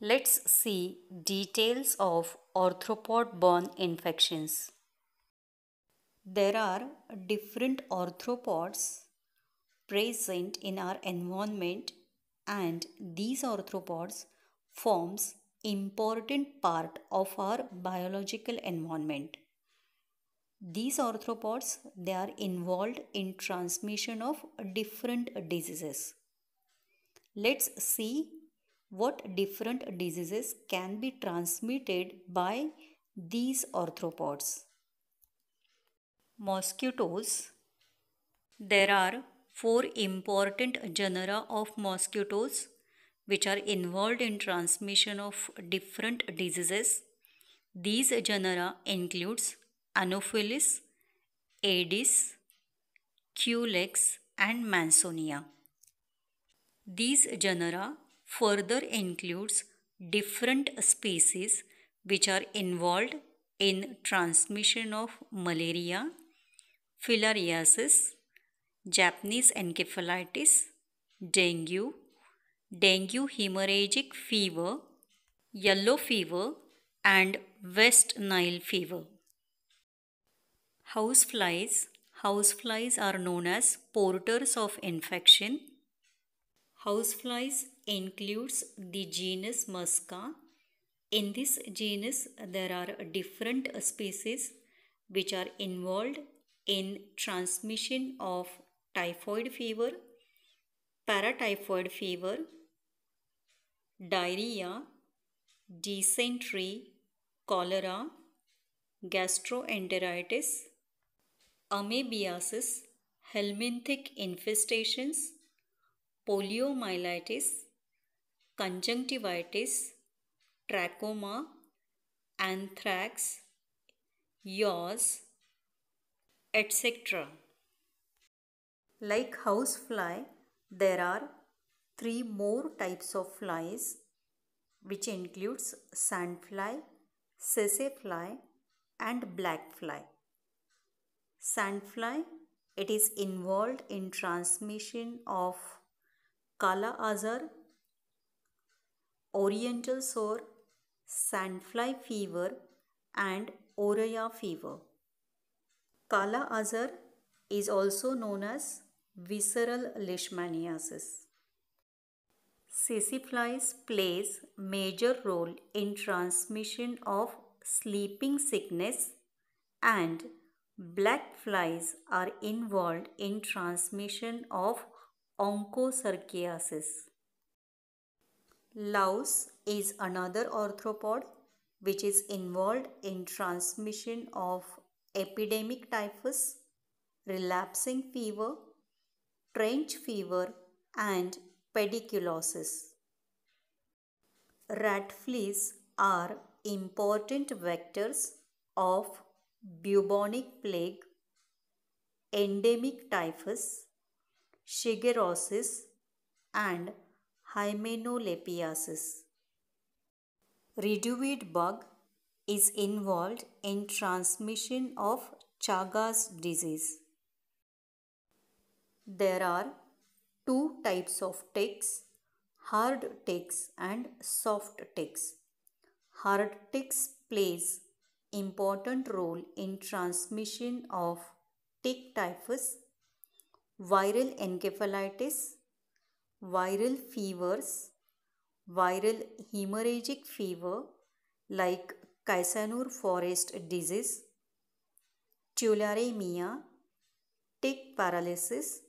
Let's see details of arthropod-borne infections. There are different arthropods present in our environment, and these arthropods forms important part of our biological environment. These arthropods, they are involved in transmission of different diseases. Let's see what different diseases can be transmitted by these arthropods. Mosquitoes. There are four important genera of mosquitoes which are involved in transmission of different diseases. These genera includes Anopheles, Aedes, Culex and Mansonia. These genera further includes different species which are involved in transmission of malaria, filariasis, Japanese encephalitis, dengue, dengue hemorrhagic fever, yellow fever and West Nile fever. Houseflies. Houseflies are known as porters of infection. Houseflies includes the genus Musca. In this genus, there are different species which are involved in transmission of typhoid fever, paratyphoid fever, diarrhea, dysentery, cholera, gastroenteritis, amoebiasis, helminthic infestations, poliomyelitis, conjunctivitis, trachoma, anthrax, yaws, etc. Like housefly, there are three more types of flies which includes sandfly, sassafly and blackfly. Sandfly, it is involved in transmission of Kala Azar, oriental sore, sandfly fever and Ouraya fever. Kala Azar is also known as visceral leishmaniasis. Sassaflies plays major role in transmission of sleeping sickness, and black flies are involved in transmission of onchocerciasis. Louse is another arthropod which is involved in transmission of epidemic typhus, relapsing fever, trench fever and pediculosis. Rat fleas are important vectors of bubonic plague, endemic typhus, shigellosis and hymenolithiasis. Reduvid bug is involved in transmission of Chagas disease. There are two types of ticks, hard ticks and soft ticks. Hard ticks plays important role in transmission of tick typhus, viral encephalitis, viral fevers, viral hemorrhagic fever like Kaisanur forest disease, tularemia, tick paralysis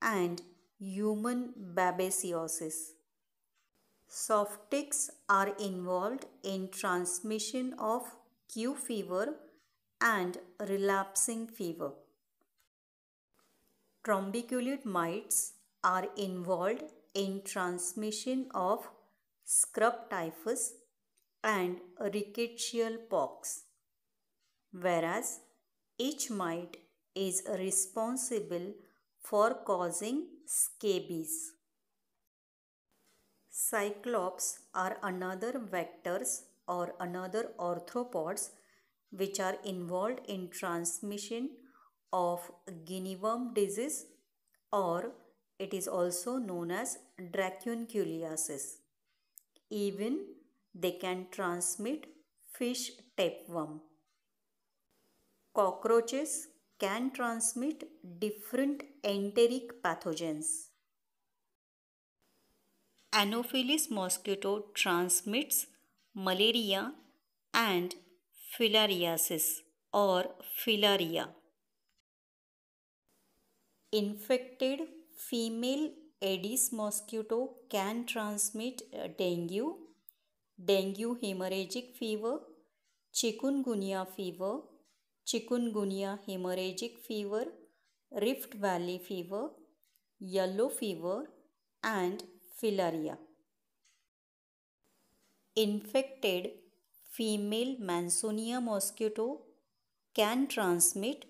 and human babesiosis. Soft ticks are involved in transmission of Q fever and relapsing fever. Trombiculate mites are involved in transmission of scrub typhus and rickettsial pox, whereas each mite is responsible for causing scabies. Cyclops are another vectors or another arthropods which are involved in transmission of guinea worm disease, or it is also known as dracunculiasis. Even They can transmit fish tapeworm. Cockroaches can transmit different enteric pathogens. Anopheles mosquito transmits malaria and filariasis or filaria. Infected female Aedes mosquito can transmit dengue, dengue hemorrhagic fever, chikungunya fever, chikungunya hemorrhagic fever, Rift Valley fever, yellow fever, and filaria. Infected female Mansonia mosquito can transmit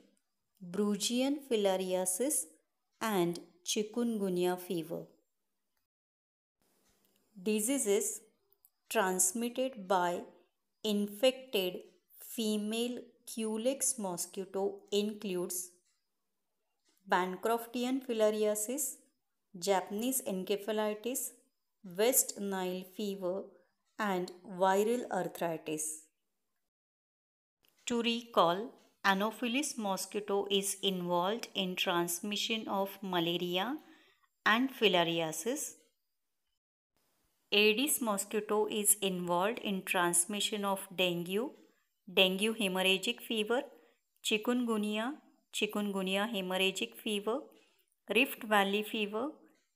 Brugian filariasis and chikungunya fever. Diseases transmitted by infected female Culex mosquito includes Bancroftian filariasis, Japanese encephalitis, West Nile fever, and viral arthritis. To recall, Anopheles mosquito is involved in transmission of malaria and filariasis. Aedes mosquito is involved in transmission of dengue, dengue hemorrhagic fever, chikungunya, chikungunya hemorrhagic fever, Rift Valley fever,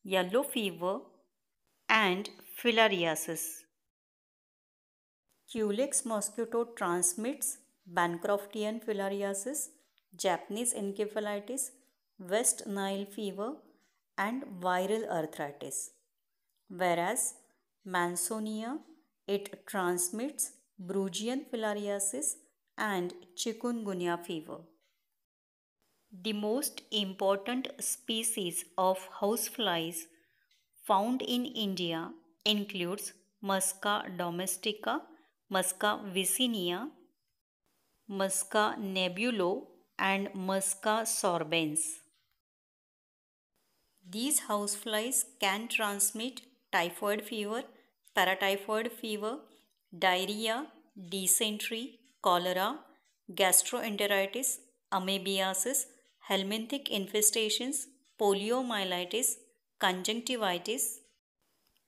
yellow fever, and filariasis. Culex mosquito transmits Bancroftian filariasis, Japanese encephalitis, West Nile fever, and viral arthritis. Whereas Mansonia, it transmits Brugian filariasis and chikungunya fever. The most important species of houseflies found in India includes Musca domestica, Musca vicinia, Musca nebulo, and Musca sorbens. These houseflies can transmit typhoid fever, paratyphoid fever, diarrhea, dysentery, cholera, gastroenteritis, amebiasis, helminthic infestations, poliomyelitis, conjunctivitis,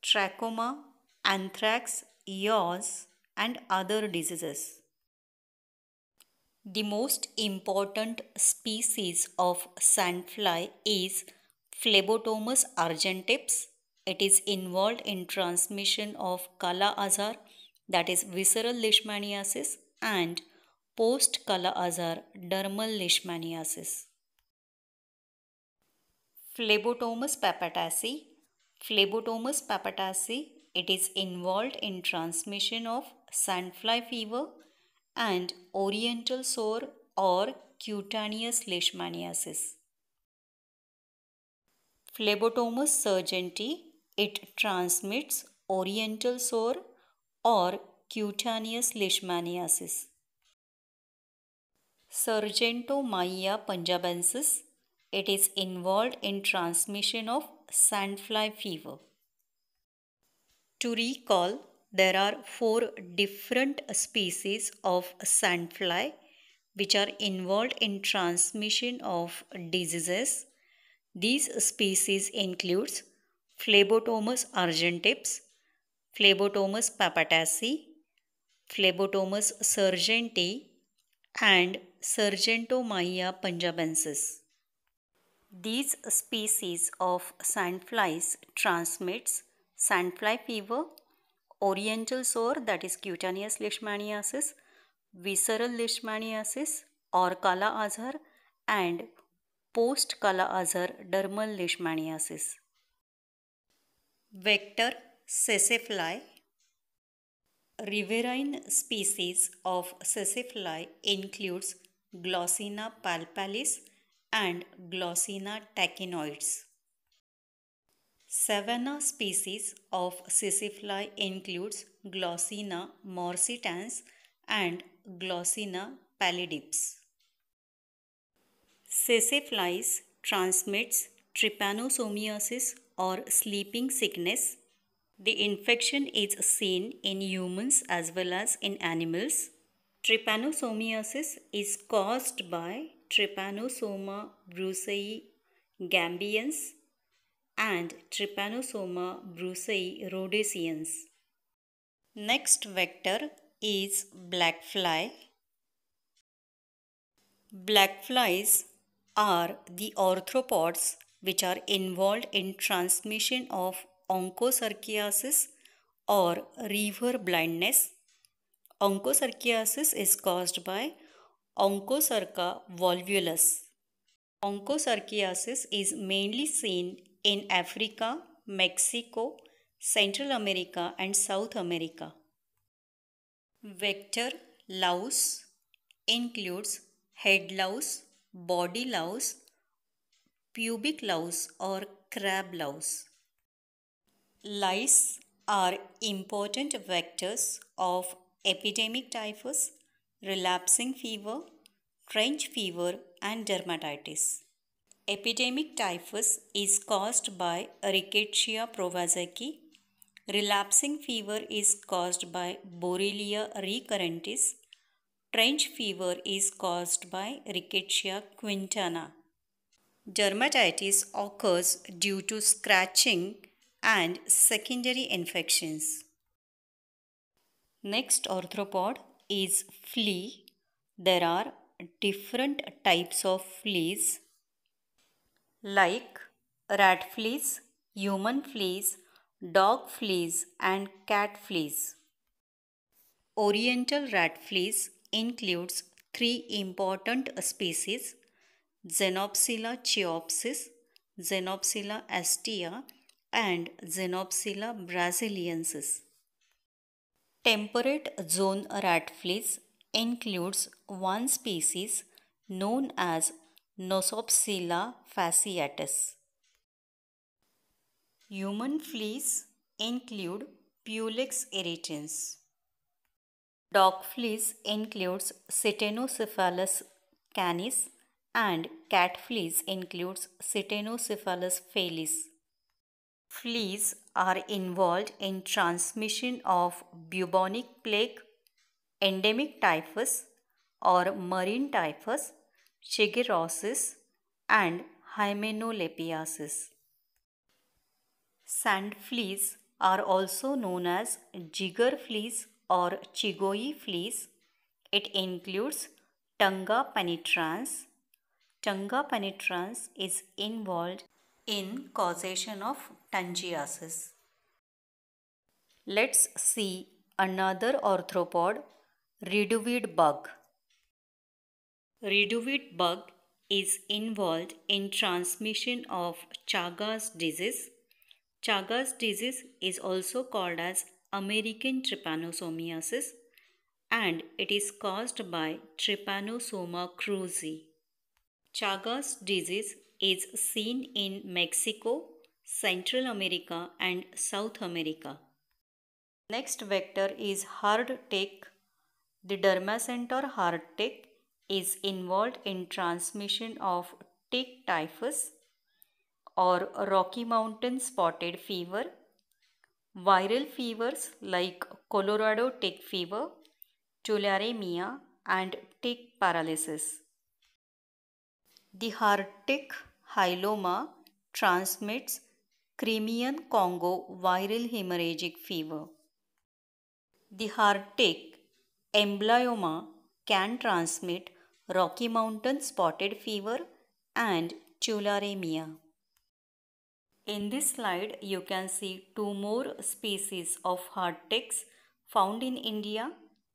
trachoma, anthrax, yaws, and other diseases. The most important species of sandfly is Phlebotomus argentips. It is involved in transmission of Kala Azar, that is visceral leishmaniasis, and post Kala Azar dermal leishmaniasis. Phlebotomus papataceae. Phlebotomus papataceae, it is involved in transmission of sandfly fever and oriental sore or cutaneous leishmaniasis. Phlebotomus sargenti, it transmits oriental sore or cutaneous leishmaniasis. Sargentomyia punjabensis, it is involved in transmission of sandfly fever. To recall, there are 4 different species of sandfly which are involved in transmission of diseases. These species includes Phlebotomus argentips, Phlebotomus papataceae, Phlebotomus sargenti, and Sargentomyia punjabensis. These species of sandflies transmits sandfly fever, oriental sore, that is cutaneous leishmaniasis, visceral leishmaniasis or Kala Azar, and post Kala Azar dermal leishmaniasis. Vector sesefly. Riverine species of sesefly includes Glossina palpalis and Glossina tachinoides. Savanna species of sesefly includes Glossina morsitans and Glossina pallidips. Seseflies transmits trypanosomiasis or sleeping sickness, The infection is seen in humans as well as in animals. Trypanosomiasis is caused by Trypanosoma brucei gambians and Trypanosoma brucei rhodesians. Next vector is black fly. Black flies are the arthropods which are involved in transmission of onchocerciasis or river blindness. Onchocerciasis is caused by Onchocerca volvulus. Onchocerciasis is mainly seen in Africa, Mexico, Central America and South America. Vector louse includes head louse, body louse, pubic louse or crab louse. Lice are important vectors of epidemic typhus, relapsing fever, trench fever and dermatitis. Epidemic typhus is caused by Rickettsia prowazekii. Relapsing fever is caused by Borrelia recurrentis. Trench fever is caused by Rickettsia quintana. Dermatitis occurs due to scratching and secondary infections. Next arthropod is flea. There are different types of fleas like rat fleas, human fleas, dog fleas and cat fleas. Oriental rat fleas includes three important species: Xenopsilla cheopsis, Xenopsilla astia and Xenopsilla brasiliensis. Temperate zone rat fleas includes one species known as Nosopsilla fasciatus. Human fleas include Pulex irritans. Dog fleas includes Ctenocephalus canis and cat fleas includes Ctenocephalus felis. Fleas are involved in transmission of bubonic plague, endemic typhus or marine typhus, shigellosis and hymenolithiasis. Sand fleas are also known as jigger fleas or Chigoi fleas. It includes Tunga penetrans. Tunga penetrans is involved in causation of tungiasis. Let's see another arthropod, redoweed bug. Redoweed bug is involved in transmission of Chagas disease. Chagas disease is also called as American trypanosomiasis and it is caused by Trypanosoma cruzi. Chagas disease is seen in Mexico, Central America and South America. Next vector is hard tick. The Dermacentor hard tick is involved in transmission of tick typhus or Rocky Mountain spotted fever, viral fevers like Colorado tick fever, tularemia and tick paralysis. The hard tick Hyloma transmits Crimean Congo viral hemorrhagic fever. The hard tick Emblyoma can transmit Rocky Mountain spotted fever and tularemia. In this slide, you can see two more species of hard ticks found in India.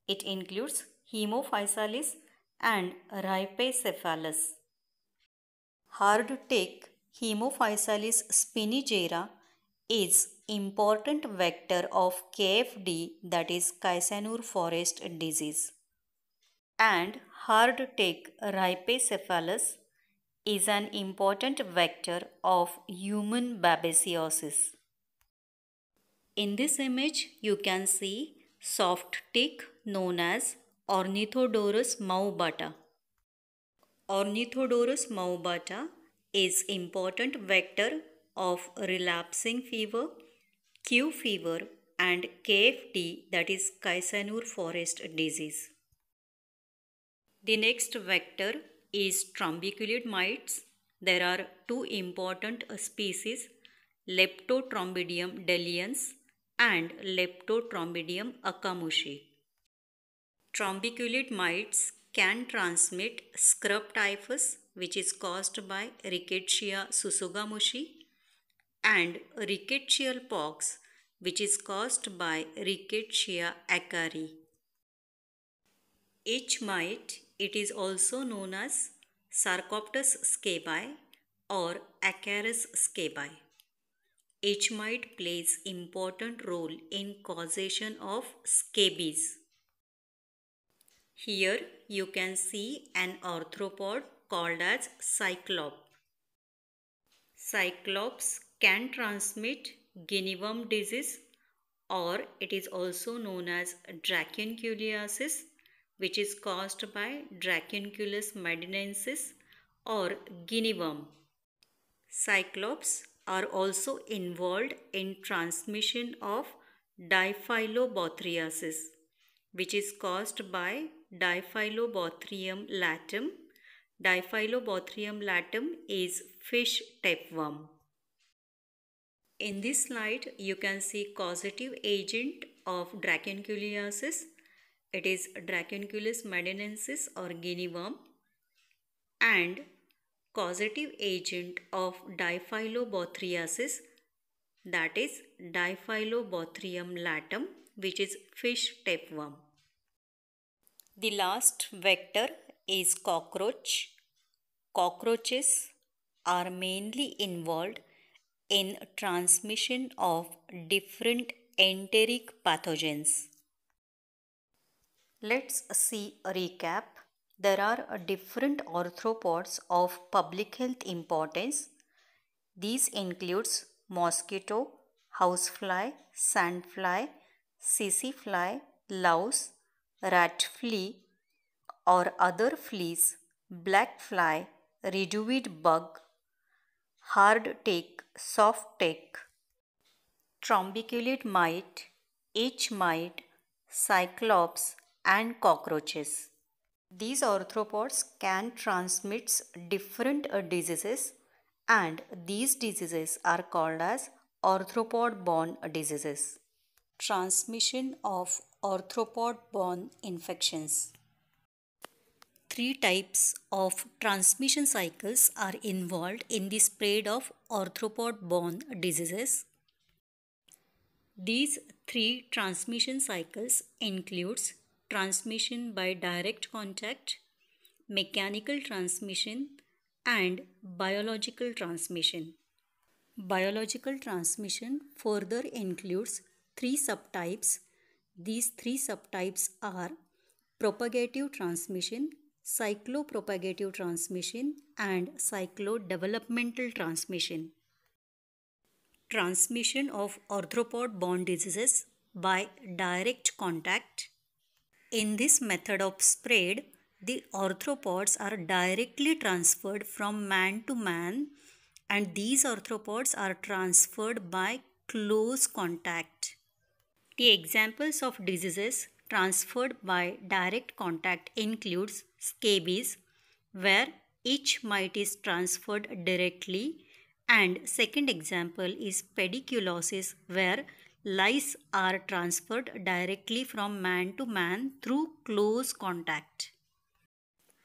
It includes Haemaphysalis and Rhipicephalus. Hard tick Haemaphysalis spinigera is important vector of KFD, that is Kaisanur forest disease. And hard tick Rhipicephalus is an important vector of human babesiosis. In this image, you can see soft tick known as Ornithodorus maubata. Ornithodorus maubata is important vector of relapsing fever, Q fever, and KFD, that is Kaisanur forest disease. The next vector is trombiculid mites. There are two important species, Leptotrombidium deliens and Leptotrombidium akamushi. Trombiculid mites can transmit scrub typhus, which is caused by Rickettsia susugamushi, and rickettsial pox, which is caused by Rickettsia acari. Each mite, it is also known as Sarcoptes scabi or Acarus scabi. Each mite plays important role in causation of scabies. Here you can see an arthropod called as cyclop. Cyclops can transmit guinea worm disease, or it is also known as dracunculiasis, which is caused by Dracunculus medinensis or guinea worm. Cyclops are also involved in transmission of diphyllobothriasis, which is caused by Diphyllobothrium latum. Diphyllobothrium latum is fish tapeworm. In this slide, you can see causative agent of dracunculiasis. It is Dracunculus medinensis or guinea worm, and causative agent of diphyllobothriasis, that is Diphyllobothrium latum, which is fish tapeworm. The last vector is cockroach. Cockroaches are mainly involved in transmission of different enteric pathogens. Let's see a recap. There are different arthropods of public health importance. These includes mosquito, housefly, sandfly, tsetse fly, louse, rat flea or other fleas, black fly, reduid bug, hard tick, soft tick, trombiculid mite, itch mite, cyclops and cockroaches. These arthropods can transmit different diseases, and these diseases are called as arthropod-borne diseases. Transmission of arthropod-borne infections. Three types of transmission cycles are involved in the spread of arthropod-borne diseases. These three transmission cycles includes transmission by direct contact, mechanical transmission, and biological transmission. Biological transmission further includes three subtypes. These three subtypes are propagative transmission, cyclopropagative transmission, and cyclodevelopmental transmission. Transmission of arthropod-borne diseases by direct contact. In this method of spread, the arthropods are directly transferred from man to man, and these arthropods are transferred by close contact. The examples of diseases transferred by direct contact includes scabies, where each mite is transferred directly, and second example is pediculosis, where lice are transferred directly from man to man through close contact.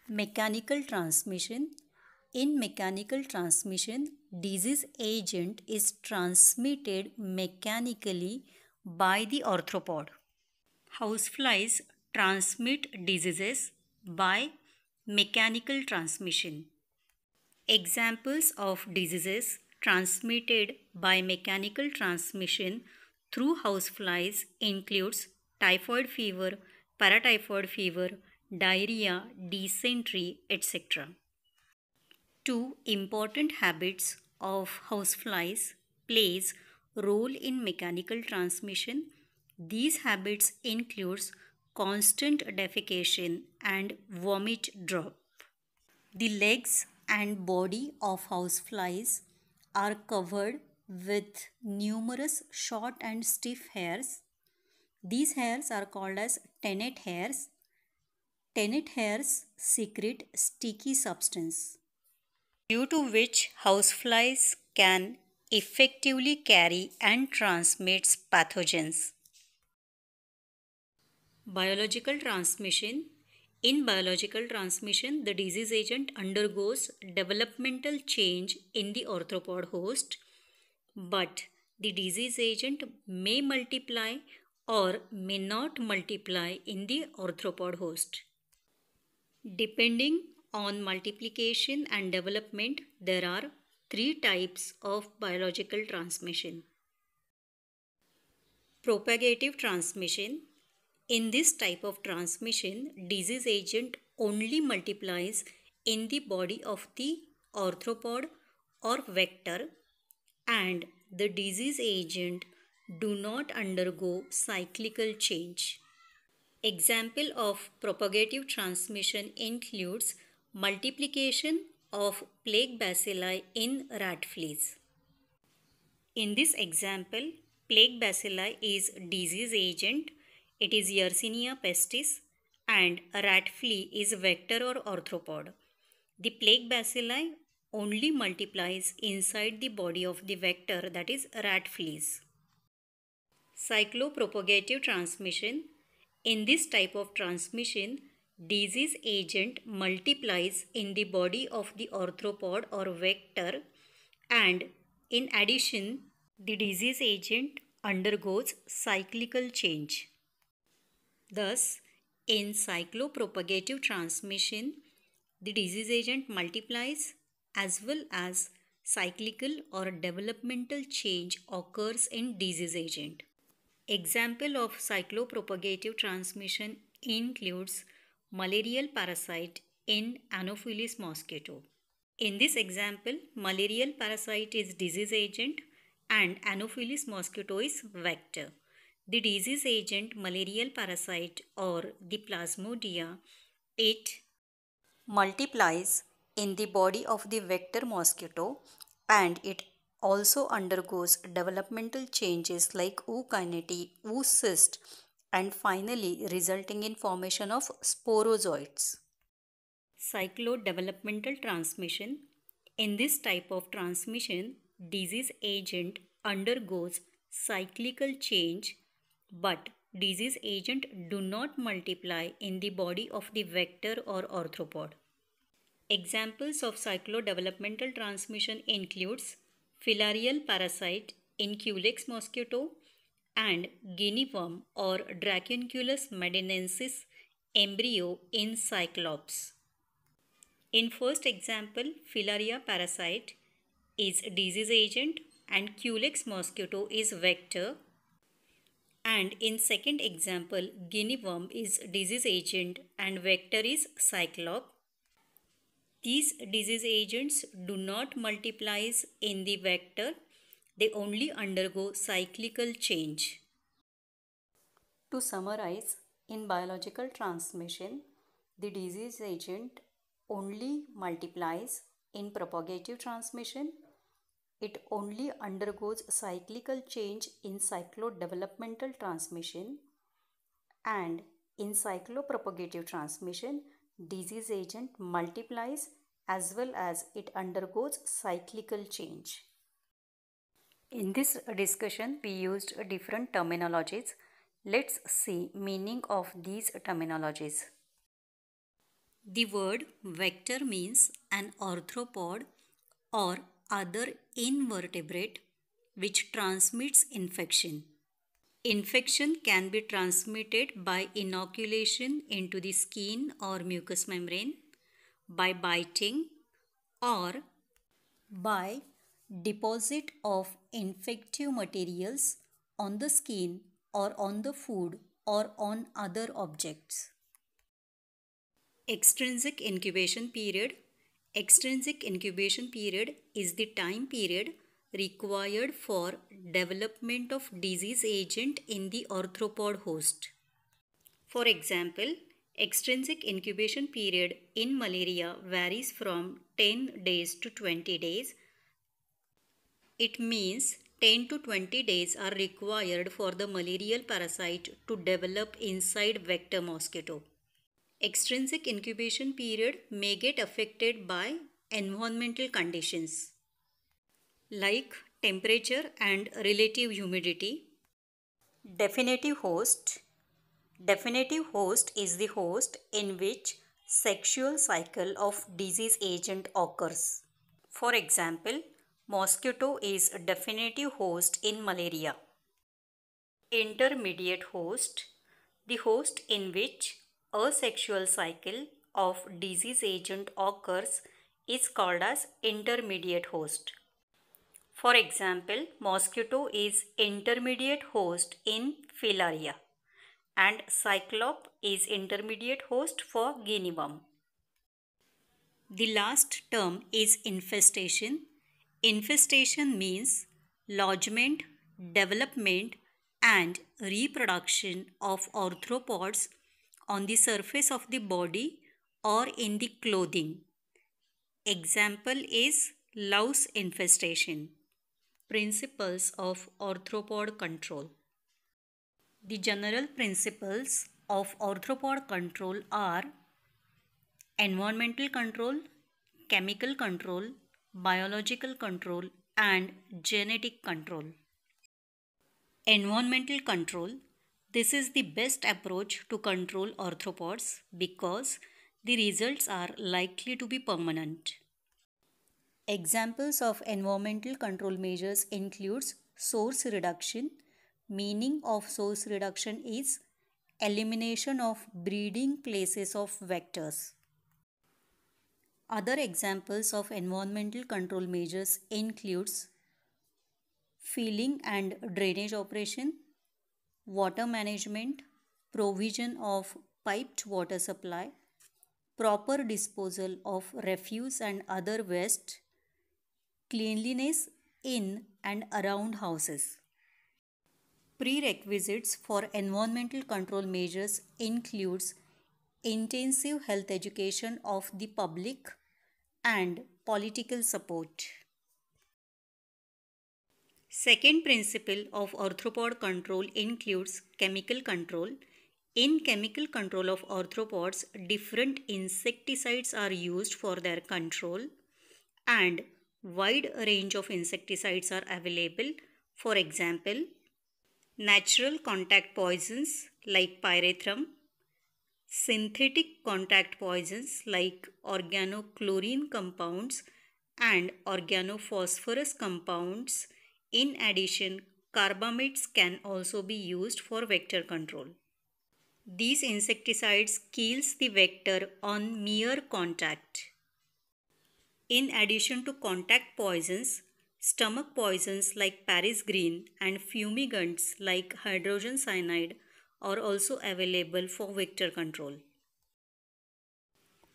Mechanical transmission. In mechanical transmission, disease agent is transmitted mechanically by the arthropod. Houseflies transmit diseases by mechanical transmission. Examples of diseases transmitted by mechanical transmission through houseflies includes typhoid fever, paratyphoid fever, diarrhea, dysentery, etc. Two important habits of houseflies plays role in mechanical transmission. These habits includes constant defecation and vomit drop. The legs and body of houseflies are covered with numerous short and stiff hairs. These hairs are called as tennet hairs. Tennet hairs secrete sticky substance, due to which houseflies can effectively carry and transmit pathogens. Biological transmission. In biological transmission, the disease agent undergoes developmental change in the arthropod host, but the disease agent may multiply or may not multiply in the arthropod host. Depending on multiplication and development, there are three types of biological transmission. Propagative transmission. In this type of transmission, disease agent only multiplies in the body of the arthropod or vector, and the disease agent do not undergo cyclical change. Example of propagative transmission includes multiplication of plague bacilli in rat fleas. In this example, plague bacilli is disease agent. It is Yersinia pestis, and a rat flea is vector or arthropod. The plague bacilli only multiplies inside the body of the vector, that is rat fleas. Cyclopropagative transmission. In this type of transmission, disease agent multiplies in the body of the arthropod or vector, and in addition, the disease agent undergoes cyclical change. Thus, in cyclopropagative transmission, the disease agent multiplies as well as cyclical or developmental change occurs in disease agent. Example of cyclopropagative transmission includes malarial parasite in Anopheles mosquito. In this example, malarial parasite is disease agent and Anopheles mosquito is vector. The disease agent malarial parasite or the plasmodia, it multiplies in the body of the vector mosquito, and it also undergoes developmental changes like ookinete, oocyst, and finally resulting in formation of sporozoites. Cyclodevelopmental transmission. In this type of transmission, disease agent undergoes cyclical change, but disease agent do not multiply in the body of the vector or arthropod. Examples of cyclodevelopmental transmission includes filarial parasite in Culex mosquito and guinea worm or Dracunculus medinensis embryo in Cyclops. In first example, filaria parasite is disease agent and Culex mosquito is vector, and in second example, guinea worm is disease agent and vector is Cyclops. These disease agents do not multiply in the vector, they only undergo cyclical change. To summarize, in biological transmission, the disease agent only multiplies. In propagative transmission, it only undergoes cyclical change in cyclodevelopmental transmission, and in cyclopropagative transmission, disease agent multiplies as well as it undergoes cyclical change. In this discussion, we used different terminologies. Let's see meaning of these terminologies. The word vector means an arthropod or other invertebrate which transmits infection. Infection can be transmitted by inoculation into the skin or mucous membrane, by biting, or by deposit of infective materials on the skin or on the food or on other objects. Extrinsic incubation period. Extrinsic incubation period is the time period required for development of disease agent in the arthropod host. For example, extrinsic incubation period in malaria varies from 10 days to 20 days. It means 10 to 20 days are required for the malarial parasite to develop inside vector mosquito. Extrinsic incubation period may get affected by environmental conditions like temperature and relative humidity. Definitive host. Definitive host is the host in which sexual cycle of disease agent occurs. For example, mosquito is a definitive host in malaria. Intermediate host. The host in which a sexual cycle of disease agent occurs is called as intermediate host. For example, mosquito is intermediate host in filaria and cyclop is intermediate host for guinea worm. The last term is infestation. Infestation means lodgement, development and reproduction of arthropods on the surface of the body or in the clothing. Example is louse infestation. Principles of arthropod control. The general principles of arthropod control are environmental control, chemical control, biological control, and genetic control. Environmental control. This is the best approach to control arthropods because the results are likely to be permanent. Examples of environmental control measures includes source reduction. Meaning of source reduction is elimination of breeding places of vectors. Other examples of environmental control measures includes filling and drainage operation, water management, provision of piped water supply, proper disposal of refuse and other waste, cleanliness in and around houses. Prerequisites for environmental control measures includes intensive health education of the public and political support. Second principle of arthropod control includes chemical control. In chemical control of arthropods, different insecticides are used for their control and wide range of insecticides are available. For example, natural contact poisons like pyrethrum, synthetic contact poisons like organochlorine compounds and organophosphorus compounds. In addition, carbamates can also be used for vector control. These insecticides kills the vector on mere contact. In addition to contact poisons, stomach poisons like Paris green and fumigants like hydrogen cyanide are also available for vector control.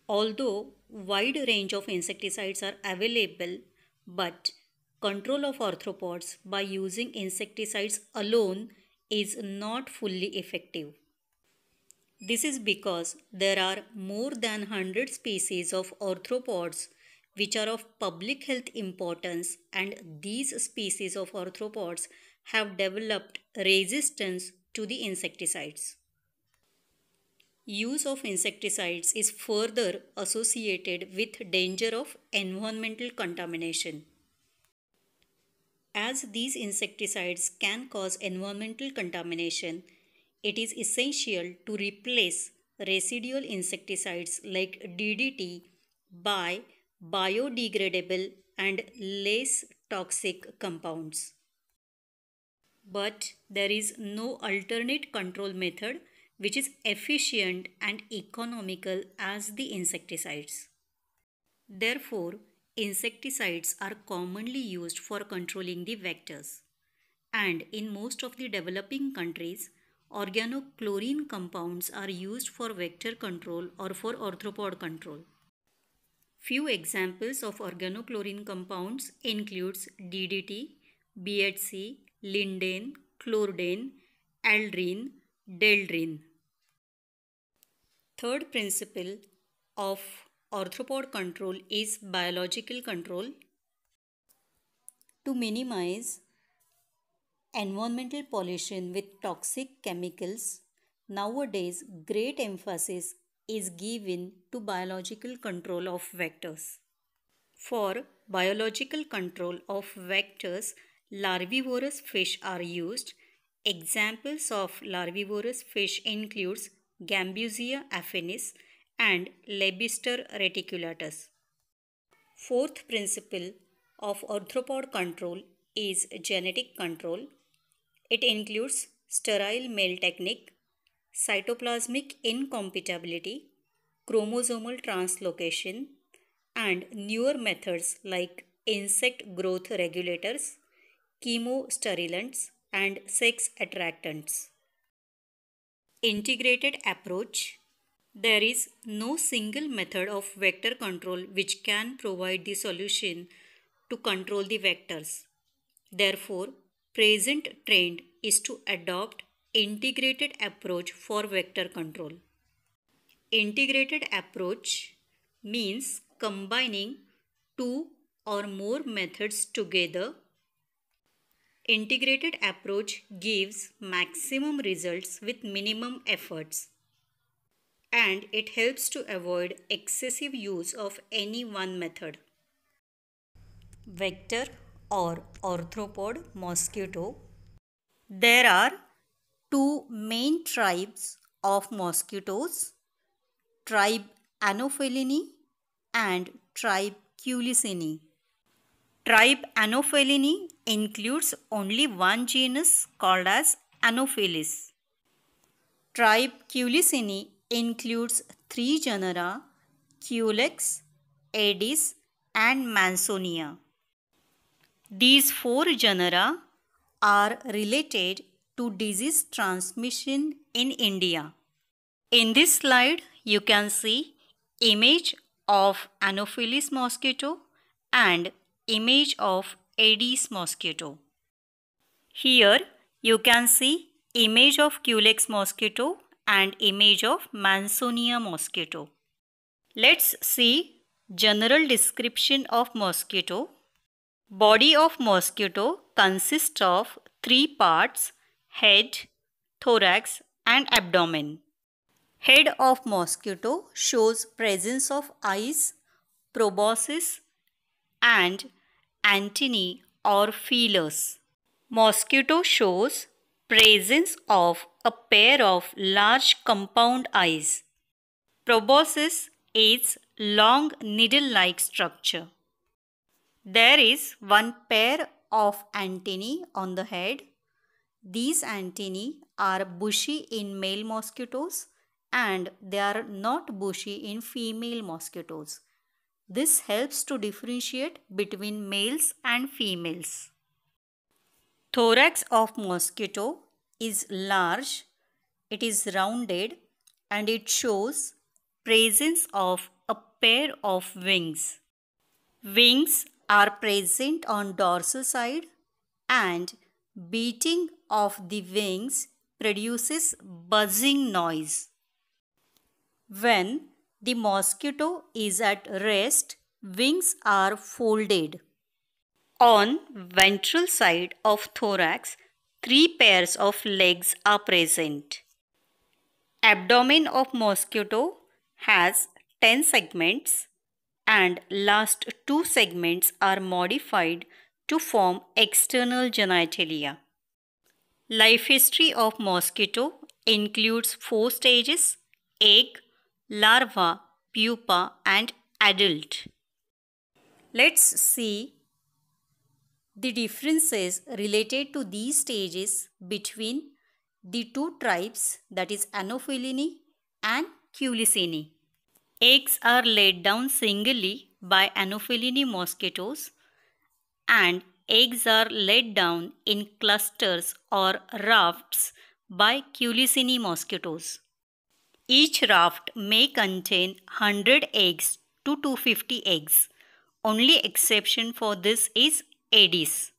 Although wide range of insecticides are available, but control of arthropods by using insecticides alone is not fully effective. This is because there are more than 100 species of arthropods which are of public health importance, and these species of arthropods have developed resistance to the insecticides. Use of insecticides is further associated with danger of environmental contamination. As these insecticides can cause environmental contamination, it is essential to replace residual insecticides like DDT by biodegradable and less toxic compounds. But there is no alternate control method which is efficient and economical as the insecticides. Therefore, insecticides are commonly used for controlling the vectors. And in most of the developing countries, organochlorine compounds are used for vector control or for arthropod control. Few examples of organochlorine compounds includes DDT, BHC, lindane, chlordane, aldrine, deldrine. Third principle of arthropod control is biological control. To minimize environmental pollution with toxic chemicals, nowadays great emphasis is given to biological control of vectors. For biological control of vectors, larvivorous fish are used. Examples of larvivorous fish includes Gambusia affinis and Lebister reticulatus. Fourth principle of arthropod control is genetic control. It includes sterile male technique, cytoplasmic incompatibility, chromosomal translocation, and newer methods like insect growth regulators, chemostimulants, and sex attractants. Integrated approach. There is no single method of vector control which can provide the solution to control the vectors. Therefore, present trend is to adopt integrated approach for vector control. Integrated approach means combining two or more methods together. Integrated approach gives maximum results with minimum efforts, and it helps to avoid excessive use of any one method. Vector or arthropod mosquito. There are two main tribes of mosquitoes, tribe Anophelini and tribe Culicini. Tribe Anophelini includes only one genus called as Anopheles. Tribe Culicini includes three genera, Culex, Aedes and Mansonia. These four genera are related to disease transmission in India. In this slide, you can see image of Anopheles mosquito and image of Aedes mosquito. Here you can see image of Culex mosquito and image of Mansonia mosquito. Let's see general description of mosquito. Body of mosquito consists of three parts: head, thorax and abdomen. Head of mosquito shows presence of eyes, proboscis and antennae or feelers. Mosquito shows presence of a pair of large compound eyes. Proboscis is long needle-like structure. There is one pair of antennae on the head. These antennae are bushy in male mosquitoes and they are not bushy in female mosquitoes. This helps to differentiate between males and females. Thorax of mosquito is large, it is rounded and it shows presence of a pair of wings. Wings are present on dorsal side and beating of the wings produces buzzing noise. When the mosquito is at rest, wings are folded. On ventral side of thorax, three pairs of legs are present. Abdomen of mosquito has 10 segments and last two segments are modified to form external genitalia. Life history of mosquito includes 4 stages: egg, larva, pupa and adult. Let's see the differences related to these stages between the two tribes, that is Anophelini and Culicini. Eggs are laid down singly by Anophelini mosquitoes and eggs are laid down in clusters or rafts by Culicini mosquitoes. Each raft may contain 100 eggs to 250 eggs. Only exception for this is Aedes.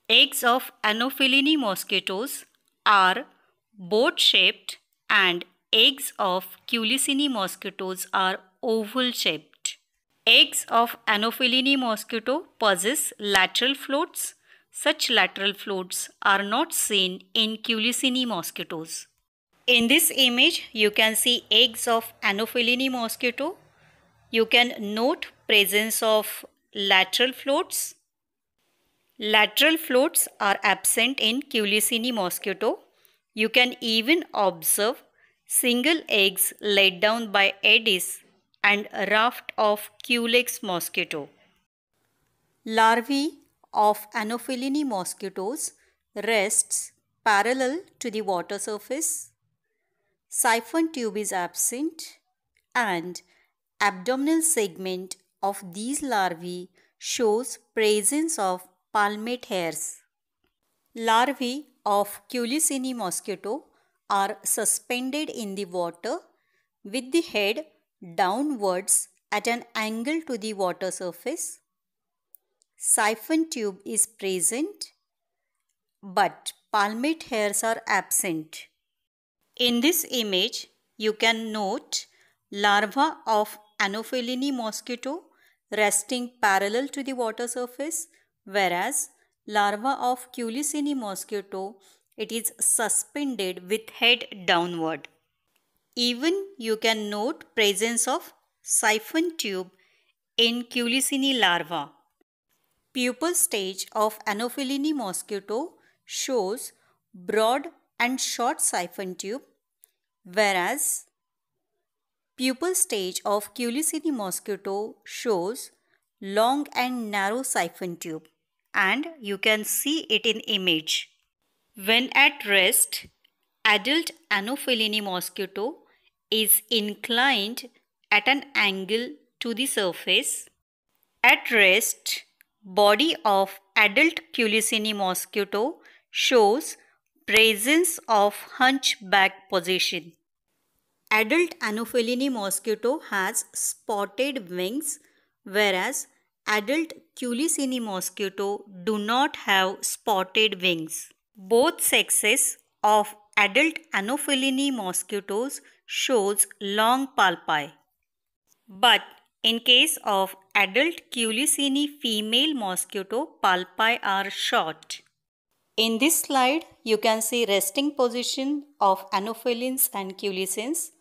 Eggs of Anophelini mosquitoes are boat-shaped and eggs of Culicini mosquitoes are oval-shaped. Eggs of Anopheles mosquito possess lateral floats. Such lateral floats are not seen in Culicini mosquitoes. In this image, you can see eggs of Anopheles mosquito. You can note presence of lateral floats. Lateral floats are absent in Culicini mosquito. You can even observe single eggs laid down by Aedes and a raft of Culex mosquito. Larvae of Anopheles mosquitoes rests parallel to the water surface. Siphon tube is absent and abdominal segment of these larvae shows presence of palmate hairs. Larvae of Culicini mosquito are suspended in the water with the head downwards at an angle to the water surface. Siphon tube is present, but palmate hairs are absent. In this image, you can note larva of Anopheles mosquito resting parallel to the water surface, whereas larva of Culicini mosquito, it is suspended with head downward. Even you can note presence of siphon tube in Culicini larva. Pupal stage of Anopheles mosquito shows broad and short siphon tube, whereas pupal stage of Culicini mosquito shows long and narrow siphon tube, and you can see it in image. When at rest, adult Anopheles mosquito is inclined at an angle to the surface. At rest, body of adult Culicini mosquito shows presence of hunchback position. Adult Anopheles mosquito has spotted wings, whereas adult Culicini mosquito do not have spotted wings. Both sexes of adult Anopheles mosquitoes shows long palpi. But in case of adult Culicini female mosquito, palpi are short. In this slide, you can see resting position of Anophelines and Culicins.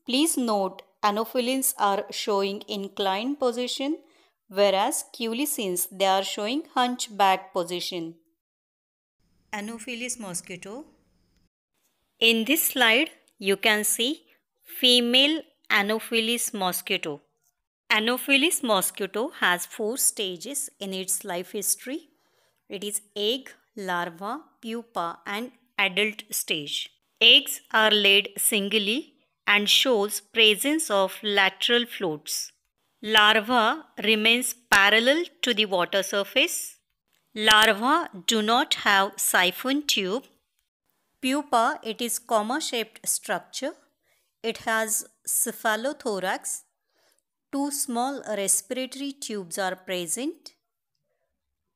Please note, Anophelines are showing inclined position, whereas Culicins, they are showing hunchback position. Anopheles mosquito. In this slide, you can see female Anopheles mosquito. Anopheles mosquito has 4 stages in its life history. It is egg, larva, pupa and adult stage. Eggs are laid singly and shows presence of lateral floats. Larva remains parallel to the water surface. Larva do not have siphon tube. Pupa, it is comma-shaped structure. It has cephalothorax. 2 small respiratory tubes are present.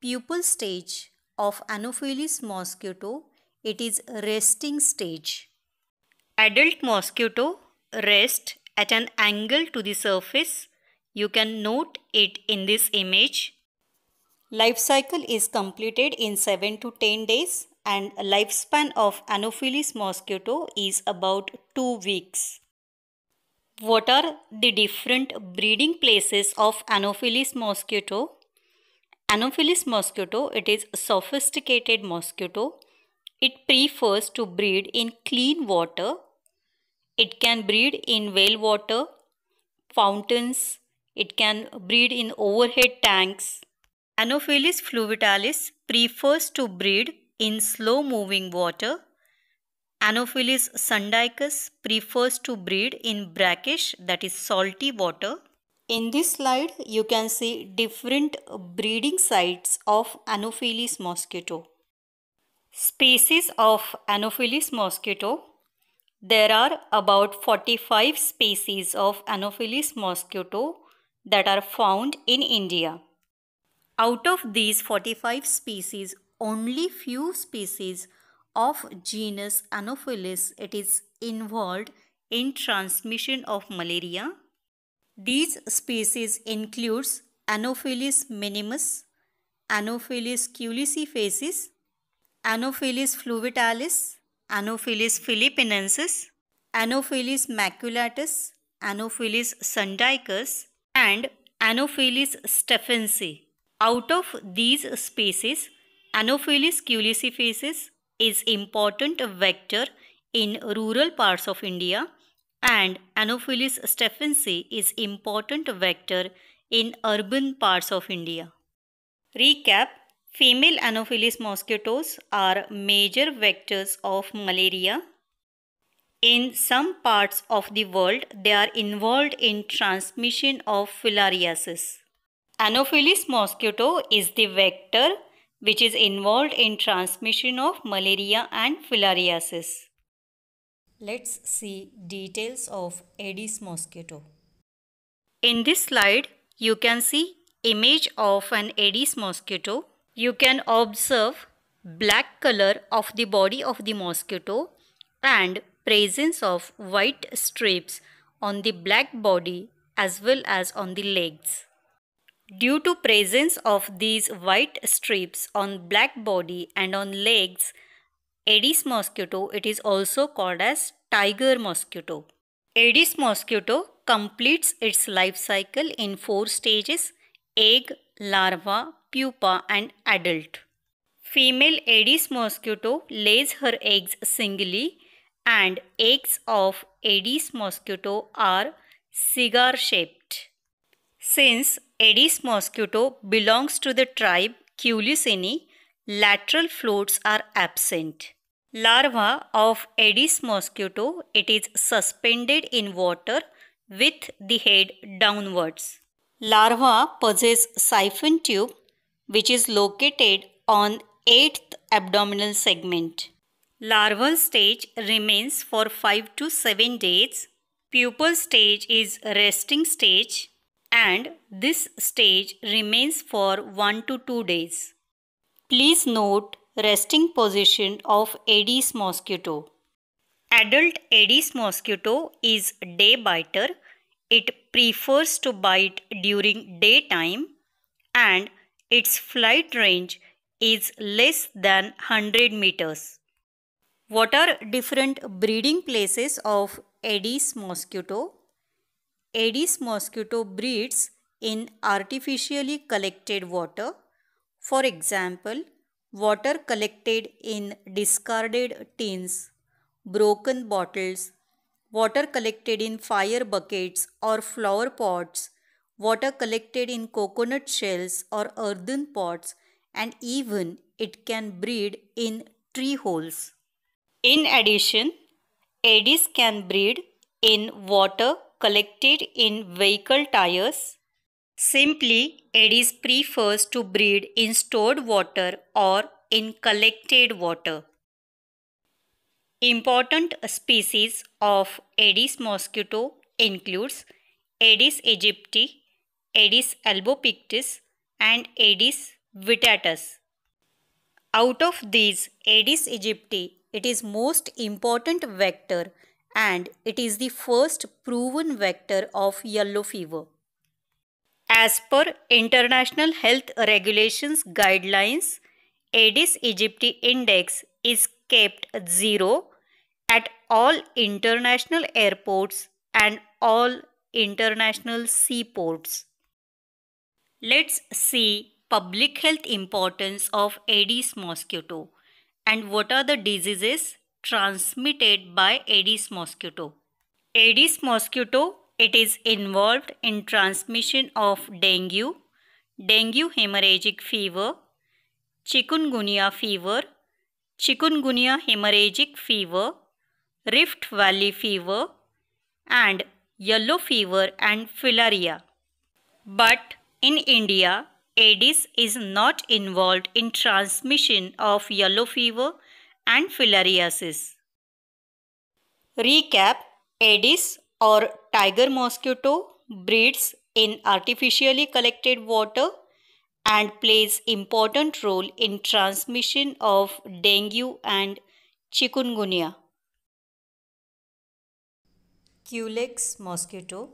Pupal stage of Anopheles mosquito, it is resting stage. Adult mosquito rest at an angle to the surface. You can note it in this image. Life cycle is completed in 7 to 10 days and lifespan of Anopheles mosquito is about 2 weeks. What are the different breeding places of Anopheles mosquito? Anopheles mosquito, it is a sophisticated mosquito. It prefers to breed in clean water. It can breed in well water, fountains. It can breed in overhead tanks. Anopheles fluviatilis prefers to breed in slow moving water. Anopheles sundicus prefers to breed in brackish, that is salty water. In this slide, you can see different breeding sites of Anopheles mosquito. Species of Anopheles mosquito. There are about 45 species of Anopheles mosquito that are found in India. Out of these 45 species, only few species of genus Anopheles it is involved in transmission of malaria. These species includes Anopheles minimus, Anopheles culicifacis, Anopheles fluviatilis, Anopheles philippinensis, Anopheles maculatus, Anopheles sundicus, and Anopheles stephensi. Out of these species, Anopheles culicifacis is important vector in rural parts of India and Anopheles stephensi is important vector in urban parts of India. Recap: female Anopheles mosquitoes are major vectors of malaria. In some parts of the world, they are involved in transmission of filariasis. Anopheles mosquito is the vector which is involved in transmission of malaria and filariasis. Let's see details of Aedes mosquito. In this slide, you can see image of an Aedes mosquito. You can observe black color of the body of the mosquito and presence of white strips on the black body as well as on the legs. Due to presence of these white strips on black body and on legs, Aedes mosquito, it is also called as tiger mosquito. Aedes mosquito completes its life cycle in 4 stages: egg, larva, pupa and adult. Female Aedes mosquito lays her eggs singly and eggs of Aedes mosquito are cigar shaped. Since Aedes mosquito belongs to the tribe Culicini, lateral floats are absent. Larva of Aedes mosquito, it is suspended in water with the head downwards. Larva possess siphon tube which is located on 8th abdominal segment. Larval stage remains for 5 to 7 days. Pupal stage is resting stage and this stage remains for 1 to 2 days. Please note resting position of Aedes mosquito. Adult Aedes mosquito is day biter. It prefers to bite during daytime and its flight range is less than 100 meters. What are different breeding places of Aedes mosquito? Aedes mosquito breeds in artificially collected water. For example, water collected in discarded tins, broken bottles, water collected in fire buckets or flower pots, water collected in coconut shells or earthen pots, and even it can breed in tree holes. In addition, Aedes can breed in water collected in vehicle tires. Simply, Aedes prefers to breed in stored water or in collected water. Important species of Aedes mosquito includes Aedes aegypti, Aedes albopictus and Aedes vittatus. Out of these, Aedes aegypti, it is most important vector and it is the first proven vector of yellow fever. As per International Health Regulations guidelines, Aedes aegypti index is kept 0 at all international airports and all international seaports. Let's see public health importance of Aedes mosquito and what are the diseases transmitted by Aedes mosquito. Aedes mosquito, it is involved in transmission of dengue, dengue hemorrhagic fever, chikungunya fever, chikungunya hemorrhagic fever, Rift Valley fever and yellow fever and filaria. But in India, Aedes is not involved in transmission of yellow fever and filariasis. Recap: Aedes or tiger mosquito breeds in artificially collected water and plays important role in transmission of dengue and chikungunya. Culex mosquito.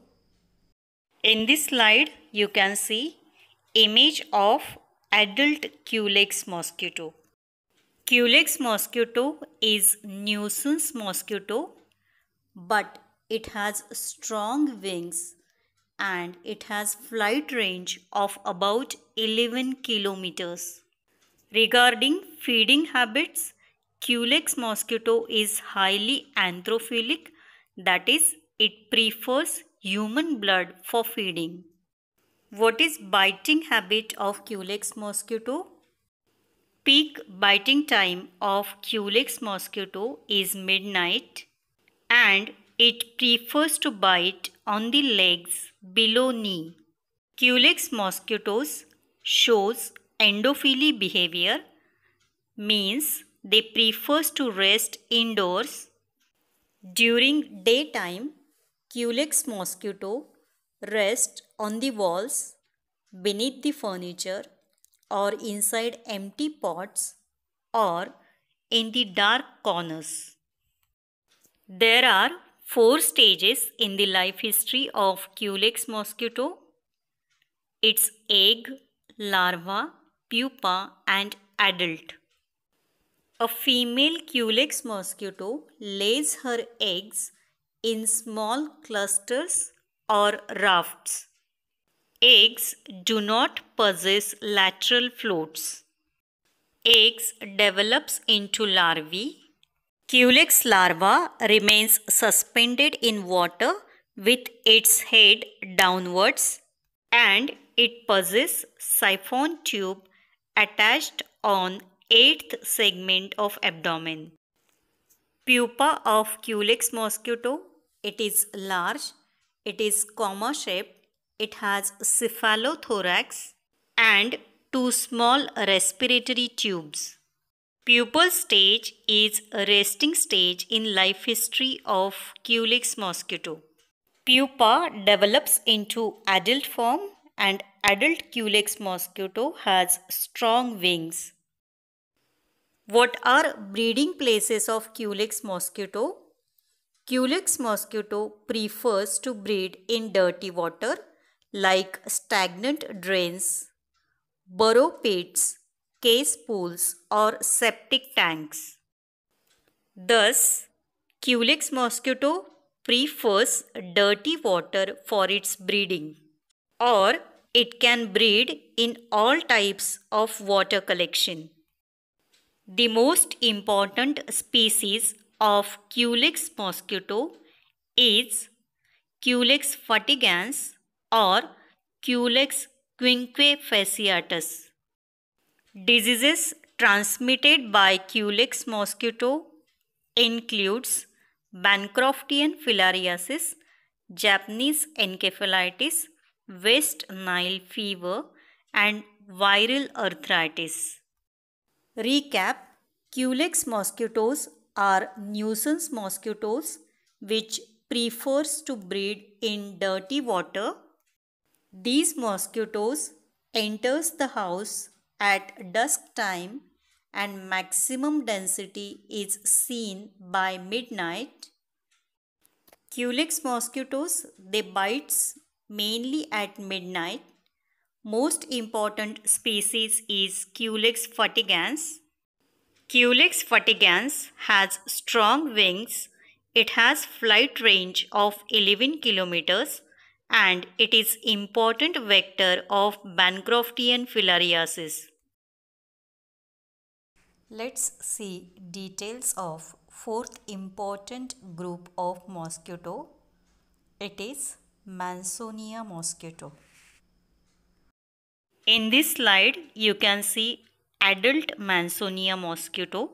In this slide, you can see image of adult Culex mosquito. Culex mosquito is nuisance mosquito, but it has strong wings and it has flight range of about 11 kilometers. Regarding feeding habits, Culex mosquito is highly anthrophilic, that is, it prefers human blood for feeding. What is biting habit of Culex mosquito? Peak biting time of Culex mosquito is midnight and it prefers to bite on the legs below knee. Culex mosquitoes shows endophily behavior, means they prefers to rest indoors. During daytime, Culex mosquito rest on the walls, beneath the furniture, or inside empty pots, or in the dark corners. There are 4 stages in the life history of Culex mosquito. Its egg, larva, pupa, and adult. A female Culex mosquito lays her eggs in small clusters or rafts. Eggs do not possess lateral floats. Eggs develops into larvae. Culex larva remains suspended in water with its head downwards and it possesses siphon tube attached on 8th segment of abdomen. Pupa of Culex mosquito, it is large, it is comma shaped, it has cephalothorax and 2 small respiratory tubes. Pupal stage is a resting stage in life history of Culex mosquito. Pupa develops into adult form and adult Culex mosquito has strong wings. What are breeding places of Culex mosquito? Culex mosquito prefers to breed in dirty water like stagnant drains, burrow pits, case pools or septic tanks. Thus, Culex mosquito prefers dirty water for its breeding, or it can breed in all types of water collection. The most important species of Culex mosquito is Culex fatigans or Culex quinquefasciatus. Diseases transmitted by Culex mosquito includes Bancroftian filariasis, Japanese encephalitis, West Nile fever and viral arthritis. Recap: Culex mosquitoes are nuisance mosquitoes which prefers to breed in dirty water. These mosquitoes enters the house at dusk time and maximum density is seen by midnight. Culex mosquitoes, they bites mainly at midnight. Most important species is Culex fatigans. Culex fatigans has strong wings. It has flight range of 11 kilometers and it is important vector of Bancroftian filariasis. Let's see details of fourth important group of mosquito. It is Mansonia mosquito. In this slide, you can see adult Mansonia mosquito.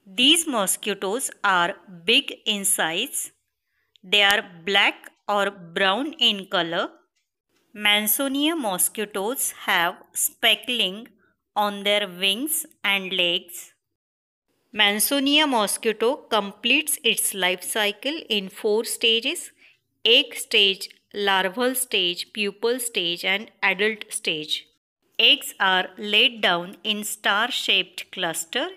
These mosquitoes are big in size. They are black or brown in color. Mansonia mosquitoes have speckling on their wings and legs. Mansonia mosquito completes its life cycle in 4 stages: egg stage, larval stage, pupal stage and adult stage. Eggs are laid down in star-shaped cluster.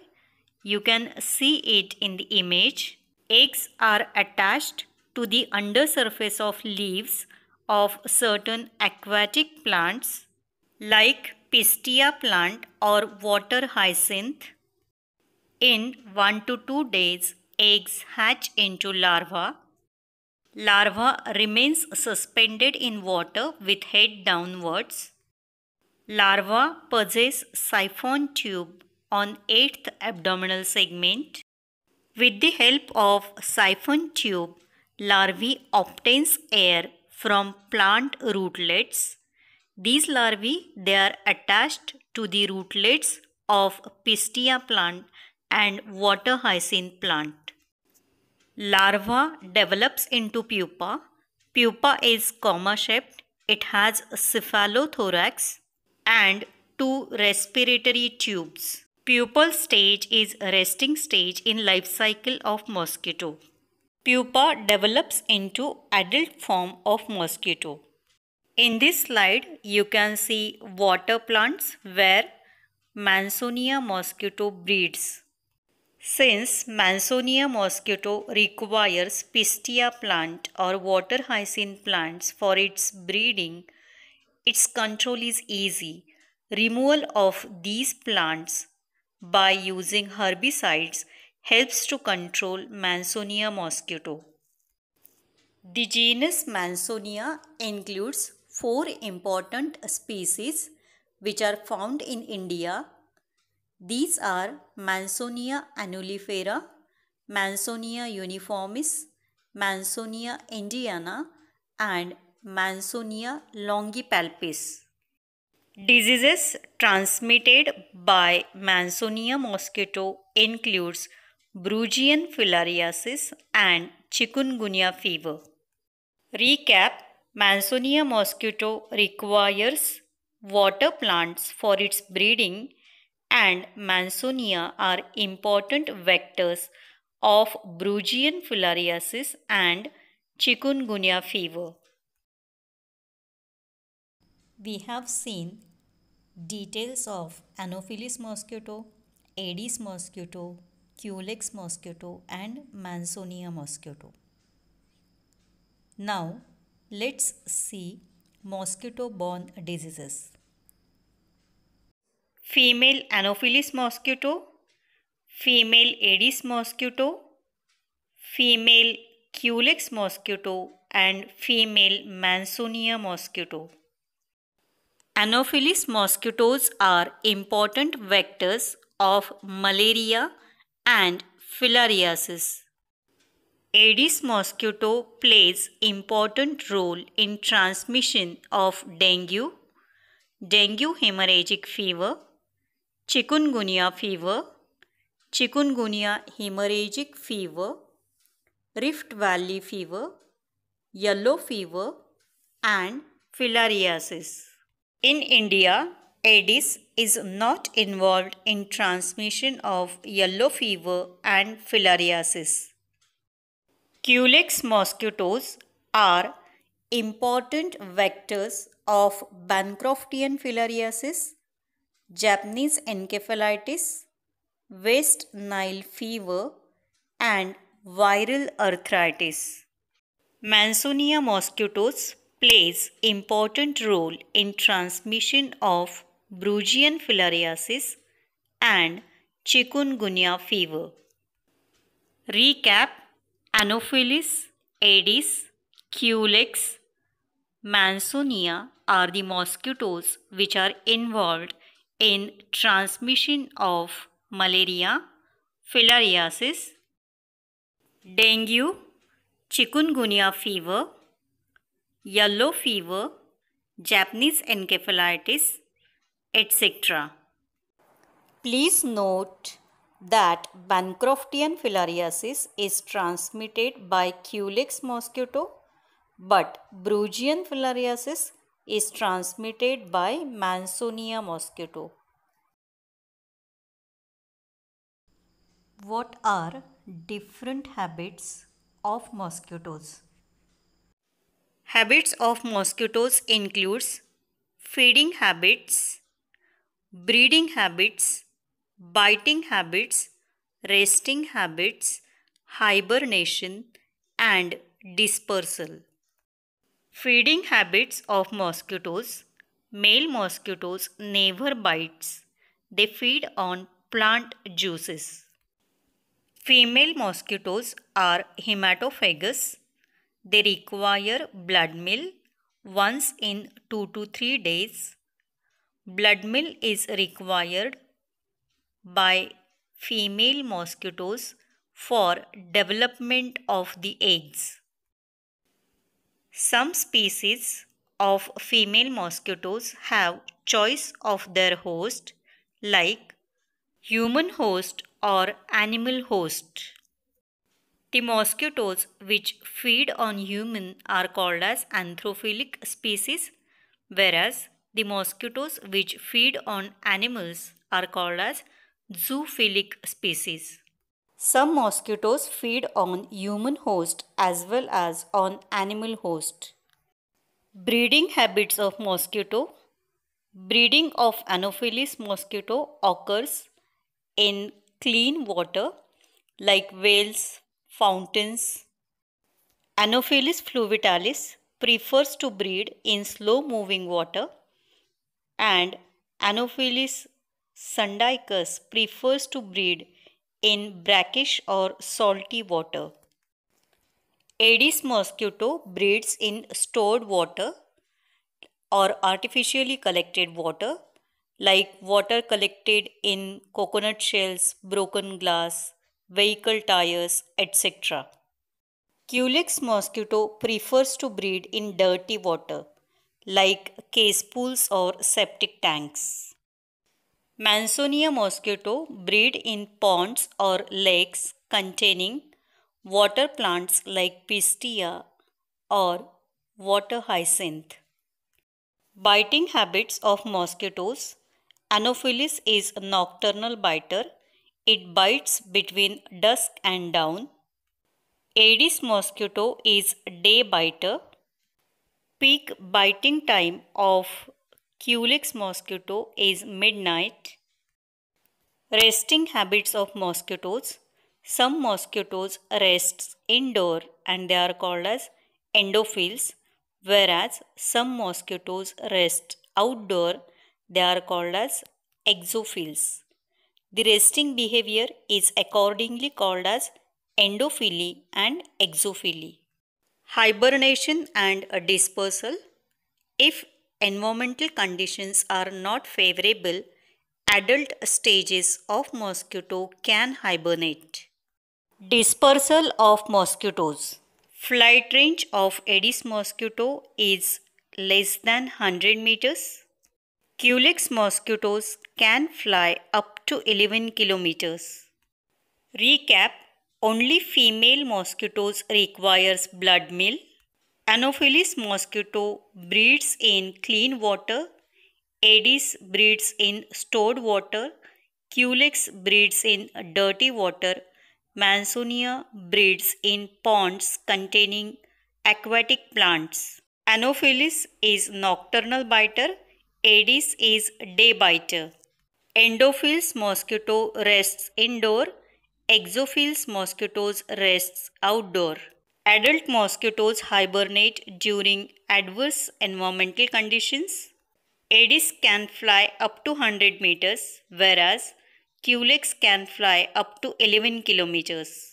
You can see it in the image. Eggs are attached to the undersurface of leaves of certain aquatic plants like Pistia plant or water hyacinth. In 1 to 2 days, eggs hatch into larvae. Larva remains suspended in water with head downwards. Larva possess siphon tube on 8th abdominal segment. With the help of siphon tube, larvae obtains air from plant rootlets. These larvae they are attached to the rootlets of Pistia plant and water hyacinth plant. Larva develops into pupa. Pupa is comma shaped. It has cephalothorax and 2 respiratory tubes. Pupal stage is a resting stage in life cycle of mosquito. Pupa develops into adult form of mosquito. In this slide, you can see water plants where Mansonia mosquito breeds. Since Mansonia mosquito requires Pistia plant or water hyacinth plants for its breeding, its control is easy. Removal of these plants by using herbicides helps to control Mansonia mosquito. The genus Mansonia includes 4 important species which are found in India. These are Mansonia annulifera, Mansonia uniformis, Mansonia indiana and Mansonia longipalpis. Diseases transmitted by Mansonia mosquito includes Brugian filariasis and chikungunya fever. Recap: Mansonia mosquito requires water plants for its breeding, and Mansonia are important vectors of Brugian filariasis and chikungunya fever. We have seen details of Anopheles mosquito, Aedes mosquito, Culex mosquito and Mansonia mosquito. Now let's see mosquito-borne diseases. Female Anopheles mosquito, female Aedes mosquito, female Culex mosquito and female Mansonia mosquito. Anopheles mosquitoes are important vectors of malaria and filariasis. Aedes mosquito plays important role in transmission of dengue, dengue hemorrhagic fever, chikungunya fever, chikungunya hemorrhagic fever, Rift Valley fever, yellow fever and filariasis. In India, Aedes is not involved in transmission of yellow fever and filariasis. Culex mosquitoes are important vectors of Bancroftian filariasis, Japanese encephalitis, West Nile fever and viral arthritis. Mansonia mosquitoes plays important role in transmission of Brugian filariasis and chikungunya fever. Recap: Anopheles, Aedes, Culex, Mansonia are the mosquitoes which are involved in transmission of malaria, filariasis, dengue, chikungunya fever, yellow fever, Japanese encephalitis, etc. Please note that Bancroftian filariasis is transmitted by Culex mosquito, but Brugian filariasis is transmitted by Mansonia mosquito. What are different habits of mosquitoes? Habits of mosquitoes includes feeding habits, breeding habits, biting habits, resting habits, hibernation and dispersal. Feeding habits of mosquitoes. Male mosquitoes never bites. They feed on plant juices. Female mosquitoes are hematophagous. They require blood meal once in 2 to 3 days. Blood meal is required by female mosquitoes for development of the eggs. Some species of female mosquitoes have choice of their host, like human host or animal host. The mosquitoes which feed on human are called as anthrophilic species, whereas the mosquitoes which feed on animals are called as zoophilic species. Some mosquitoes feed on human host as well as on animal host. Breeding habits of mosquito. Breeding of Anopheles mosquito occurs in clean water like wells, fountains. Anopheles fluviatilis prefers to breed in slow moving water, and Anopheles sundicus prefers to breed in brackish or salty water. Aedes mosquito breeds in stored water or artificially collected water, like water collected in coconut shells, broken glass, vehicle tires, etc. Culex mosquito prefers to breed in dirty water, like case pools or septic tanks. Mansonia mosquito breed in ponds or lakes containing water plants like Pistia or water hyacinth. Biting habits of mosquitoes. Anopheles is a nocturnal biter. It bites between dusk and dawn. Aedes mosquito is day biter. Peak biting time of Culex mosquito is midnight. Resting habits of mosquitoes. Some mosquitoes rest indoor and they are called as endophiles, whereas some mosquitoes rest outdoor, they are called as exophiles. The resting behavior is accordingly called as endophily and exophily. Hibernation and dispersal. If environmental conditions are not favorable, adult stages of mosquito can hibernate. Dispersal of mosquitoes. Flight range of Aedes mosquito is less than 100 meters. Culex mosquitoes can fly up to 11 kilometers. Recap: only female mosquitoes requires blood meal. Anopheles mosquito breeds in clean water. Aedes breeds in stored water. Culex breeds in dirty water. Mansonia breeds in ponds containing aquatic plants. Anopheles is nocturnal biter. Aedes is day biter. Endophiles mosquito rests indoor. Exophiles mosquitoes rests outdoor. Adult mosquitoes hibernate during adverse environmental conditions. Aedes can fly up to 100 meters, whereas Culex can fly up to 11 kilometers.